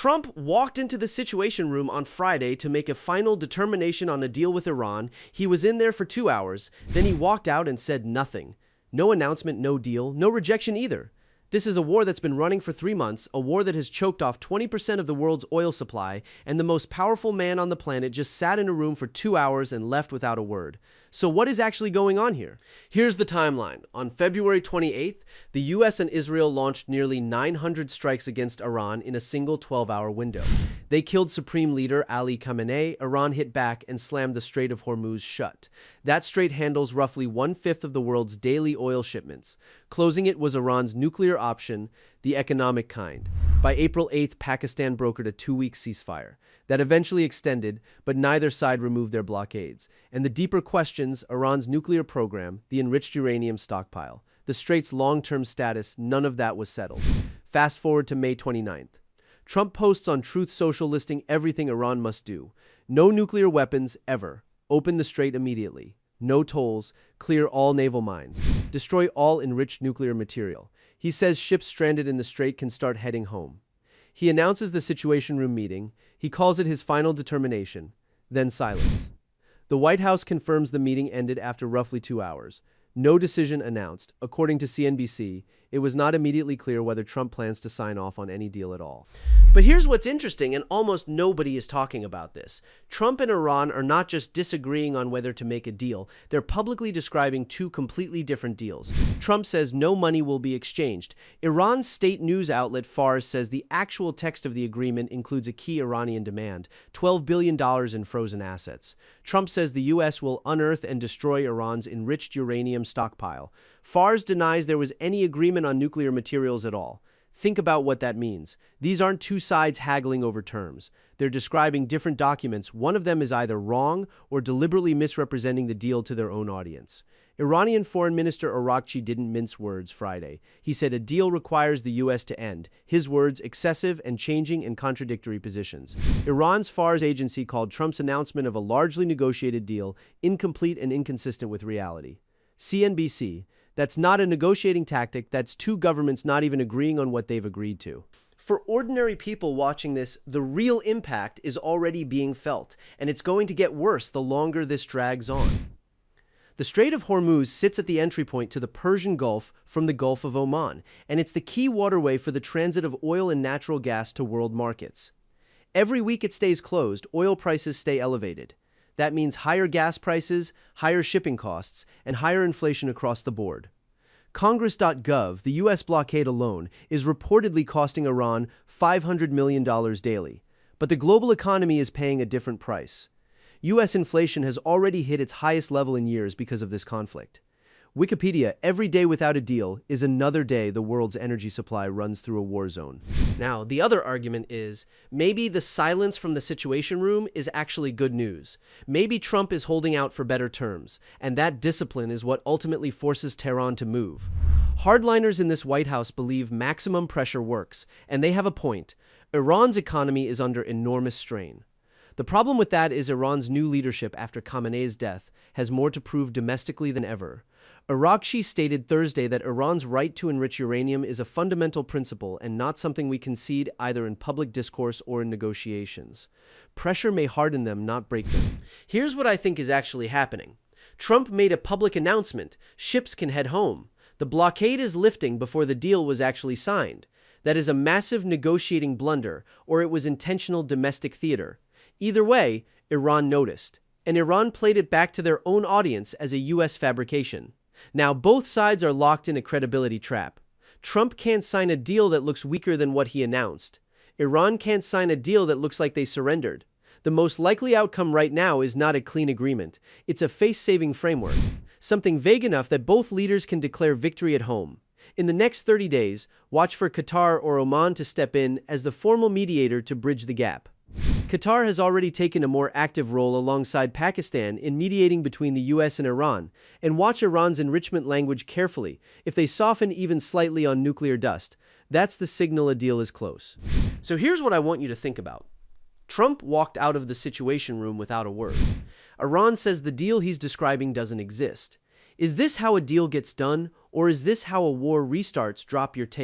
Trump walked into the Situation Room on Friday to make a final determination on a deal with Iran. He was in there for 2 hours. Then he walked out and said nothing. No announcement, no deal, no rejection either. This is a war that's been running for 3 months, a war that has choked off 20% of the world's oil supply, and the most powerful man on the planet just sat in a room for 2 hours and left without a word. So what is actually going on here? Here's the timeline. On February 28th, the US and Israel launched nearly 900 strikes against Iran in a single 12-hour window. They killed Supreme Leader Ali Khamenei. Iran hit back and slammed the Strait of Hormuz shut. That strait handles roughly 1/5 of the world's daily oil shipments. Closing it was Iran's nuclear option, the economic kind. By April 8th, Pakistan brokered a 2-week ceasefire. That eventually extended, but neither side removed their blockades. And the deeper questions, Iran's nuclear program, the enriched uranium stockpile, the strait's long-term status, none of that was settled. Fast forward to May 29th. Trump posts on Truth Social listing everything Iran must do. No nuclear weapons, ever. Open the strait immediately. No tolls. Clear all naval mines. Destroy all enriched nuclear material. He says ships stranded in the strait can start heading home. He announces the Situation Room meeting. He calls it his final determination. Then silence. The White House confirms the meeting ended after roughly 2 hours. No decision announced. According to CNBC, it was not immediately clear whether Trump plans to sign off on any deal at all. But here's what's interesting, and almost nobody is talking about this. Trump and Iran are not just disagreeing on whether to make a deal, they're publicly describing two completely different deals. Trump says no money will be exchanged. Iran's state news outlet Fars says the actual text of the agreement includes a key Iranian demand, $12 billion in frozen assets. Trump says the U.S. will unearth and destroy Iran's enriched uranium stockpile. Fars denies there was any agreement on nuclear materials at all. Think about what that means. These aren't two sides haggling over terms. They're describing different documents. One of them is either wrong or deliberately misrepresenting the deal to their own audience. Iranian Foreign Minister Arakchi didn't mince words Friday. He said a deal requires the U.S. to end. His words, excessive and changing and contradictory positions. Iran's Fars agency called Trump's announcement of a largely negotiated deal incomplete and inconsistent with reality. CNBC, that's not a negotiating tactic, that's two governments not even agreeing on what they've agreed to. For ordinary people watching this, the real impact is already being felt, and it's going to get worse the longer this drags on. The Strait of Hormuz sits at the entry point to the Persian Gulf from the Gulf of Oman, and it's the key waterway for the transit of oil and natural gas to world markets. Every week it stays closed, oil prices stay elevated. That means higher gas prices, higher shipping costs, and higher inflation across the board. Congress.gov, the U.S. blockade alone, is reportedly costing Iran $500 million daily. But the global economy is paying a different price. U.S. inflation has already hit its highest level in years because of this conflict. Wikipedia, every day without a deal is another day the world's energy supply runs through a war zone. Now, the other argument is, maybe the silence from the Situation Room is actually good news. Maybe Trump is holding out for better terms, and that discipline is what ultimately forces Tehran to move. Hardliners in this White House believe maximum pressure works, and they have a point. Iran's economy is under enormous strain. The problem with that is Iran's new leadership after Khamenei's death has more to prove domestically than ever. Arakchi stated Thursday that Iran's right to enrich uranium is a fundamental principle and not something we concede either in public discourse or in negotiations. Pressure may harden them, not break them. Here's what I think is actually happening. Trump made a public announcement. Ships can head home. The blockade is lifting before the deal was actually signed. That is a massive negotiating blunder, or it was intentional domestic theater. Either way, Iran noticed. And Iran played it back to their own audience as a U.S. fabrication. Now, both sides are locked in a credibility trap. Trump can't sign a deal that looks weaker than what he announced. Iran can't sign a deal that looks like they surrendered. The most likely outcome right now is not a clean agreement. It's a face-saving framework, something vague enough that both leaders can declare victory at home. In the next 30 days, watch for Qatar or Oman to step in as the formal mediator to bridge the gap. Qatar has already taken a more active role alongside Pakistan in mediating between the U.S. and Iran, and watch Iran's enrichment language carefully. If they soften even slightly on nuclear dust, that's the signal a deal is close. So here's what I want you to think about. Trump walked out of the Situation Room without a word. Iran says the deal he's describing doesn't exist. Is this how a deal gets done, or is this how a war restarts? Drop your take.